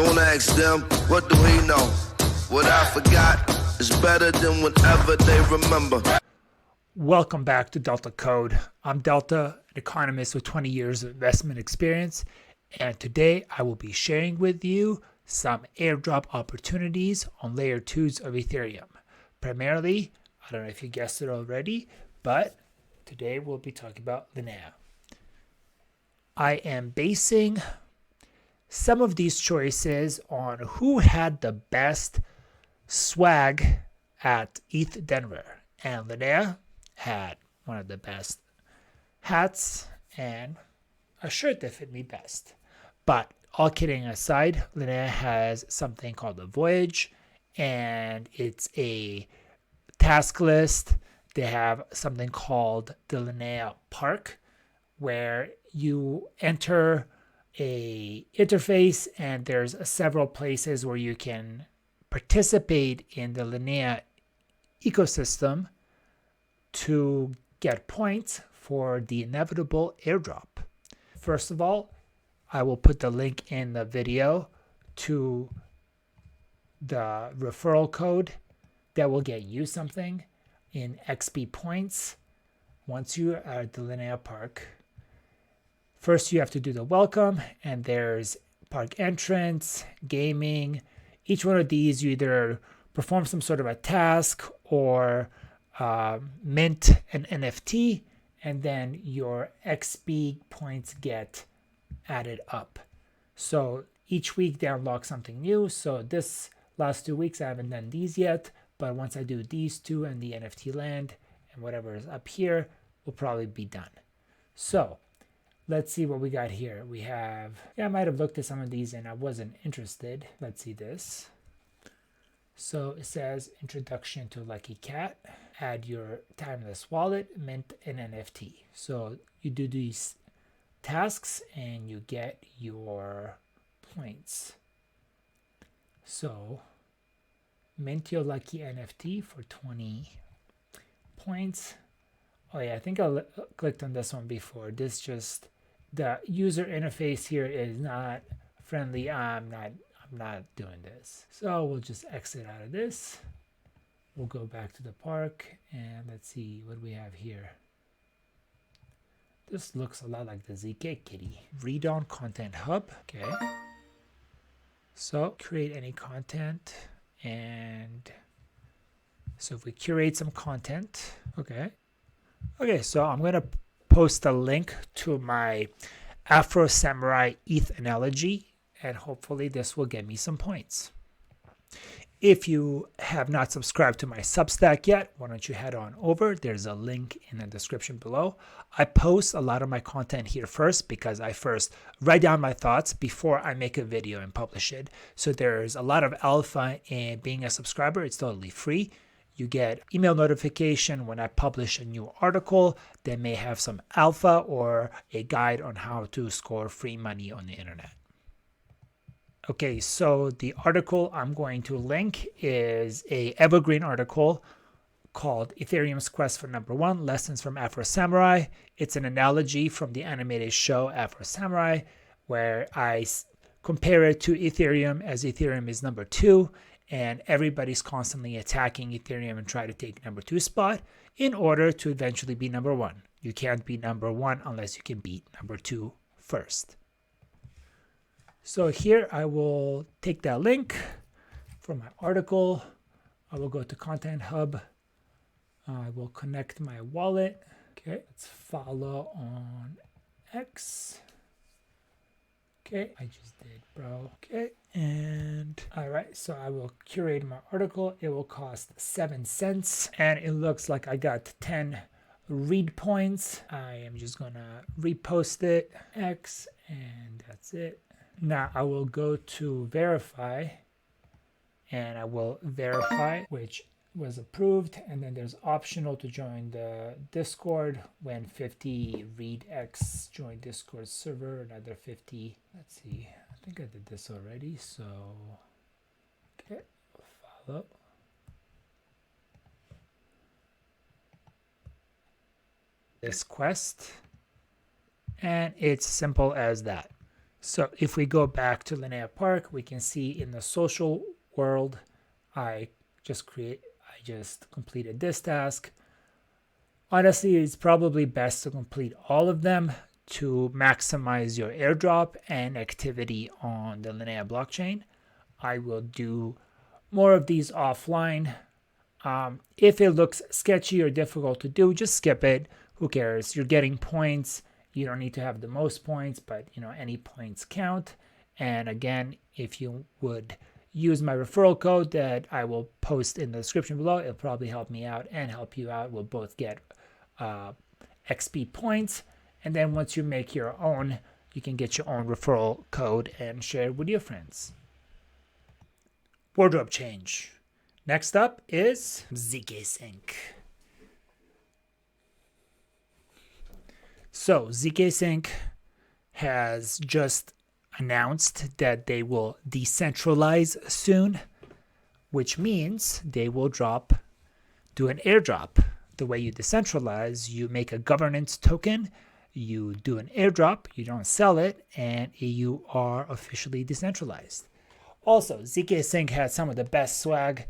Don't ask them, what do we know? What I forgot is better than whatever they remember. Welcome back to Delta Code. I'm Delta, an economist with 20 years of investment experience, and today I will be sharing with you some airdrop opportunities on layer 2s of Ethereum. Primarily, I don't know if you guessed it already, but today we'll be talking about Linnea. I am basing some of these choices on who had the best swag at ETH Denver, and Linnea had one of the best hats and a shirt that fit me best. But all kidding aside, Linnea has something called a voyage, and it's a task list. They have something called the Linnea Park, where you enter a interface and there's several places where you can participate in the Linnea ecosystem to get points for the inevitable airdrop. First of all, I will put the link in the video to the referral code that will get you something in XP points once you are at the Linnea Park. First, you have to do the welcome, and there's park entrance, gaming. Each one of these, you either perform some sort of a task or mint an NFT, and then your XP points get added up. So each week they unlock something new. So this last 2 weeks I haven't done these yet, but once I do these two and the NFT land and whatever is up here, will probably be done. So let's see what we got here. We have, I might have looked at some of these and I wasn't interested. Let's see this. So it says introduction to Lucky Cat, add your timeless wallet, mint an NFT. So you do these tasks and you get your points. So mint your lucky NFT for 20 points. Oh yeah, I think I clicked on this one before. This just, the user interface here is not friendly. I'm not doing this. So we'll just exit out of this. We'll go back to the park and let's see what we have here. This looks a lot like the ZK kitty. Read on Content Hub. Okay. So create any content, and so if we curate some content, okay. So I'm going to post a link to my Afro Samurai ETH analogy, and hopefully this will get me some points. If you have not subscribed to my Substack yet, why don't you head on over? There's a link in the description below. I post a lot of my content here first because I first write down my thoughts before I make a video and publish it. So there's a lot of alpha in being a subscriber. It's totally free. You get email notification when I publish a new article that may have some alpha or a guide on how to score free money on the internet. Okay, so the article I'm going to link is a evergreen article called Ethereum's Quest for Number One, Lessons from Afro Samurai. It's an analogy from the animated show Afro Samurai, where I compare it to Ethereum as Ethereum is number 2, and everybody's constantly attacking Ethereum and try to take number 2 spot in order to eventually be number 1. You can't be number 1 unless you can beat number 2 first. So here I will take that link from my article. I will go to Content Hub. I will connect my wallet. Okay, let's follow on X. Okay, I just did, bro. Okay, and all right, so I will curate my article. It will cost 7 cents, and it looks like I got 10 read points. I am just gonna repost it, X, and that's it. Now I will go to verify, and I will verify which was approved, and then there's optional to join the Discord when 50 read X join Discord server, another 50. Let's see, I think I did this already, so okay, follow. This quest, and it's simple as that. So if we go back to Linnea Park, we can see in the social world, I just completed this task. Honestly, it's probably best to complete all of them to maximize your airdrop and activity on the Linnea blockchain. I will do more of these offline. If it looks sketchy or difficult to do, just skip it. Who cares? You're getting points. You don't need to have the most points, but any points count. And again, if you would use my referral code that I will post in the description below, it'll probably help me out and help you out. We'll both get XP points. And then once you make your own, you can get your own referral code and share it with your friends. Wardrobe change. Next up is ZK Sync. So ZK Sync has just announced that they will decentralize soon, which means they will do an airdrop. The way you decentralize, you make a governance token, you do an airdrop, you don't sell it, and you are officially decentralized. Also, ZK Sync had some of the best swag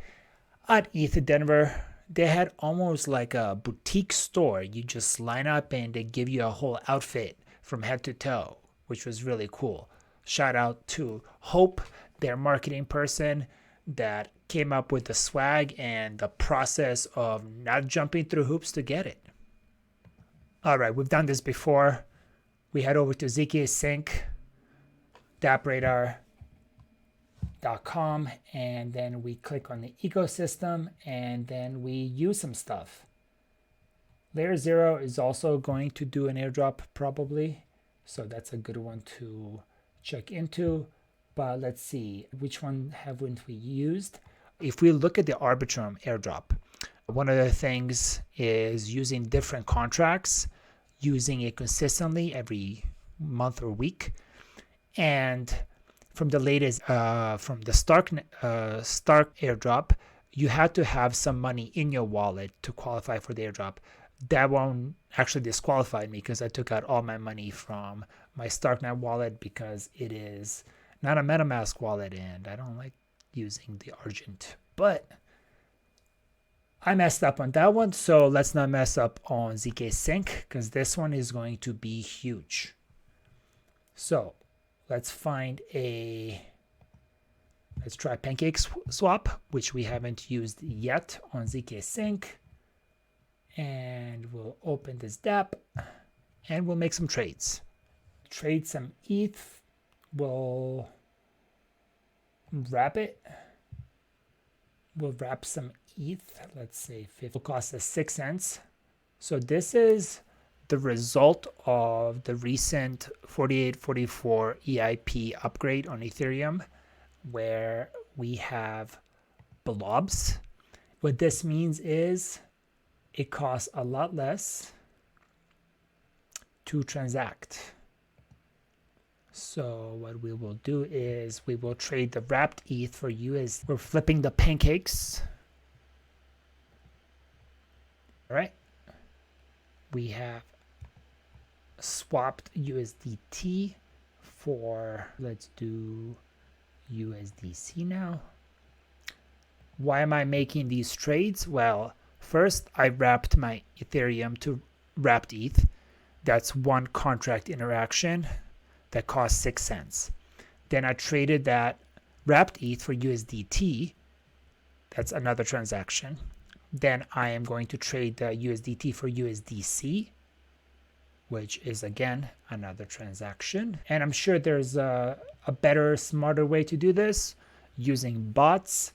at ETH Denver. They had almost like a boutique store. You just line up and they give you a whole outfit from head to toe, which was really cool. Shout out to Hope, their marketing person, that came up with the swag and the process of not jumping through hoops to get it. All right, we've done this before. We head over to ZK Sync, dappradar.com, and then we click on the ecosystem, and then we use some stuff. Layer 0 is also going to do an airdrop probably, so that's a good one to check into. But let's see, which one haven't we used? If we look at the Arbitrum airdrop, one of the things is using different contracts, using it consistently every month or week. And from the latest, from the Stark airdrop, you had to have some money in your wallet to qualify for the airdrop. That one actually disqualified me because I took out all my money from my Starknet wallet because it is not a MetaMask wallet and I don't like using the Argent. But I messed up on that one, so let's not mess up on ZK Sync because this one is going to be huge. So let's try Pancake Swap, which we haven't used yet on ZK Sync. And we'll open this dApp and we'll make some trades. Trade some ETH. We'll wrap it. We'll wrap some ETH. Let's say it will cost us 6 cents. So this is the result of the recent 4844 EIP upgrade on Ethereum, where we have blobs. What this means is it costs a lot less to transact. So what we will do is we will trade the wrapped ETH for US. We're flipping the pancakes. All right. We have swapped USDT for, let's do USDC now. Why am I making these trades? Well, first I wrapped my Ethereum to wrapped ETH. That's one contract interaction that cost 6 cents. Then I traded that wrapped ETH for USDT. That's another transaction. Then I am going to trade the USDT for USDC, which is again another transaction. And I'm sure there's a better, smarter way to do this using bots.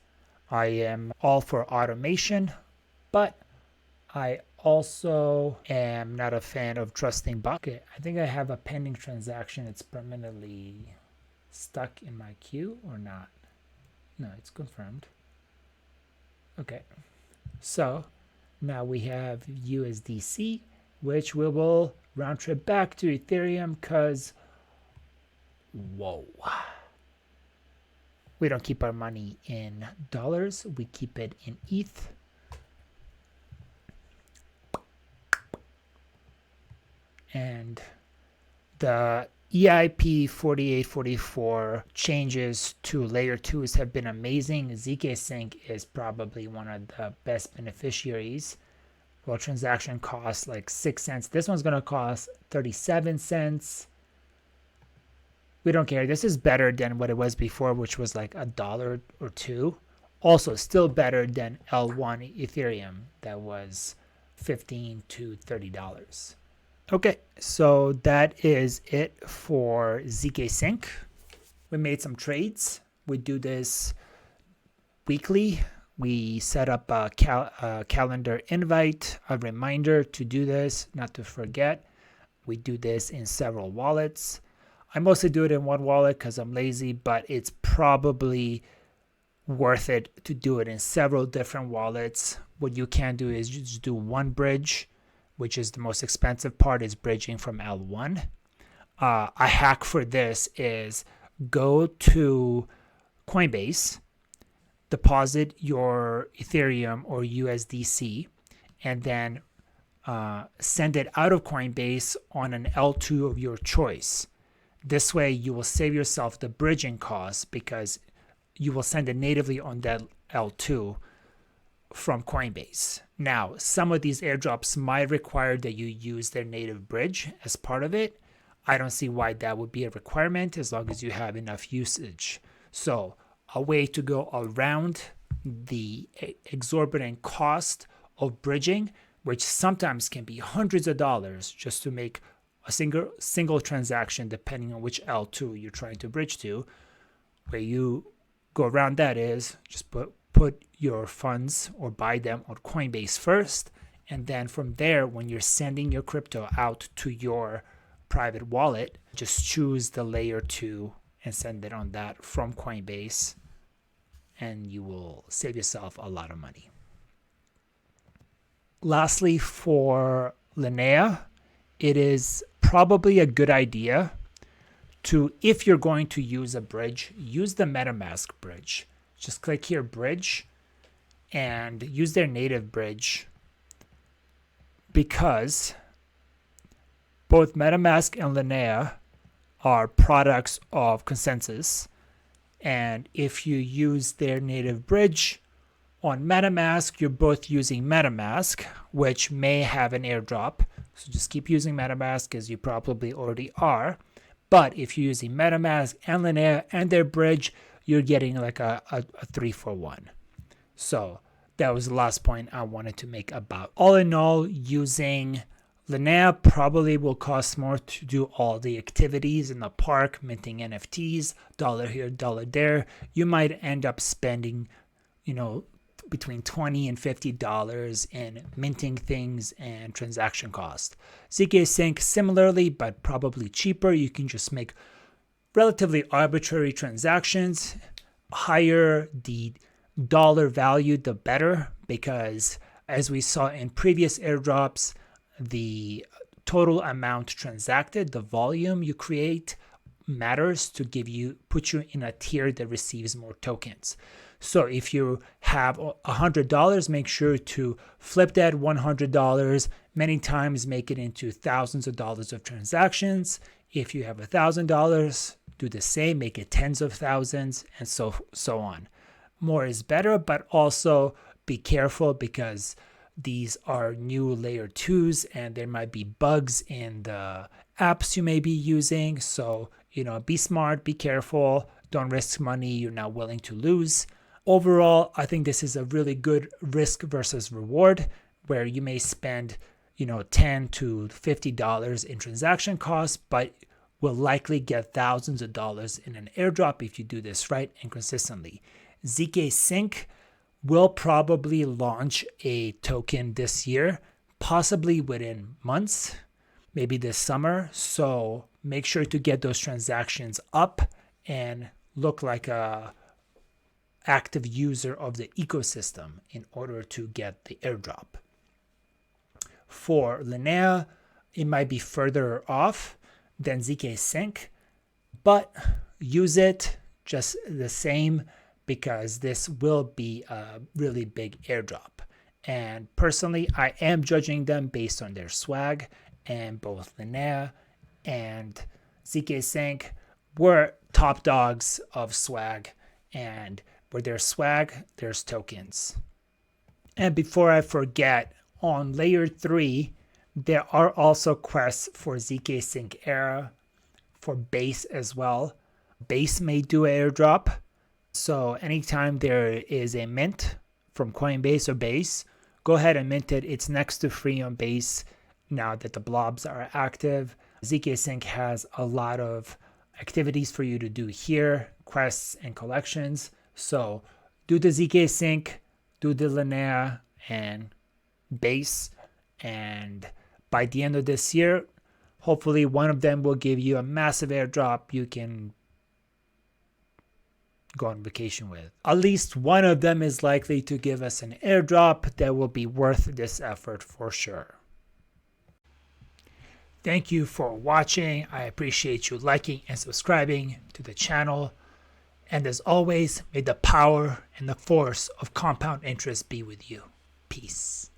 I am all for automation, but I also am not a fan of trusting bots. Okay, I think I have a pending transaction. It's permanently stuck in my queue or not. No, it's confirmed. Okay, so now we have USDC, which we will round trip back to Ethereum because, whoa. We don't keep our money in dollars. We keep it in ETH. And the EIP 4844 changes to layer 2s have been amazing. ZK Sync is probably one of the best beneficiaries. Well, transaction costs like 6 cents. This one's going to cost 37 cents. We don't care. This is better than what it was before, which was like $1 or $2. Also, still better than L1 Ethereum that was $15 to $30. Okay, so that is it for ZK Sync. We made some trades. We do this weekly. We set up a calendar invite, a reminder to do this, not to forget. We do this in several wallets. I mostly do it in one wallet because I'm lazy, but it's probably worth it to do it in several different wallets. What you can do is just do one bridge, which is the most expensive part, is bridging from L1. A hack for this is go to Coinbase, deposit your Ethereum or USDC, and then send it out of Coinbase on an L2 of your choice. This way you will save yourself the bridging costs because you will send it natively on that L2 from Coinbase. Now, some of these airdrops might require that you use their native bridge as part of it. I don't see why that would be a requirement as long as you have enough usage. So a way to go around the exorbitant cost of bridging, which sometimes can be hundreds of dollars just to make a single transaction depending on which L2 you're trying to bridge to. Way you go around that is just put your funds or buy them on Coinbase first, and then from there, when you're sending your crypto out to your private wallet, just choose the layer 2 and send it on that from Coinbase, and you will save yourself a lot of money. Lastly, for Linnea, it is probably a good idea to, if you're going to use a bridge, use the MetaMask bridge. Just click here, bridge, and use their native bridge, because both MetaMask and Linnea are products of Consensus. And if you use their native bridge on MetaMask, you're both using MetaMask, which may have an airdrop. So just keep using MetaMask as you probably already are. But if you're using MetaMask and Linnea and their bridge, you're getting like a 3-for-1. So that was the last point I wanted to make about. All in all, using Linnea probably will cost more to do all the activities in the park, minting NFTs, dollar here, dollar there. You might end up spending, between $20 and $50 in minting things and transaction cost. ZK Sync similarly, but probably cheaper. You can just make relatively arbitrary transactions. Higher the dollar value, the better, because as we saw in previous airdrops, the total amount transacted, the volume you create, matters to put you in a tier that receives more tokens. So if you have $100, make sure to flip that $100 many times, make it into thousands of dollars of transactions. If you have $1,000, do the same, make it tens of thousands, and so on. More is better, but also be careful because these are new layer 2s and there might be bugs in the apps you may be using. So, be smart, be careful, don't risk money you're not willing to lose. Overall, I think this is a really good risk versus reward where you may spend, $10 to $50 in transaction costs, but will likely get thousands of dollars in an airdrop if you do this right and consistently. ZK Sync will probably launch a token this year, possibly within months, maybe this summer. So make sure to get those transactions up and look like a active user of the ecosystem in order to get the airdrop. For Linnea, it might be further off than ZK Sync, but use it just the same because this will be a really big airdrop. And personally, I am judging them based on their swag, and both Linnea and ZK Sync, we're top dogs of swag. And where there's swag, there's tokens. And before I forget, on layer 3, there are also quests for ZK Sync Era, for Base as well. Base may do an airdrop. So anytime there is a mint from Coinbase or Base, go ahead and mint it. It's next to free on Base now that the blobs are active. ZK Sync has a lot of activities for you to do here, quests and collections. So do the ZK Sync, do the Linnea and Base, and by the end of this year, hopefully one of them will give you a massive airdrop you can go on vacation with. At least one of them is likely to give us an airdrop that will be worth this effort for sure. Thank you for watching. I appreciate you liking and subscribing to the channel. And as always, may the power and the force of compound interest be with you. Peace.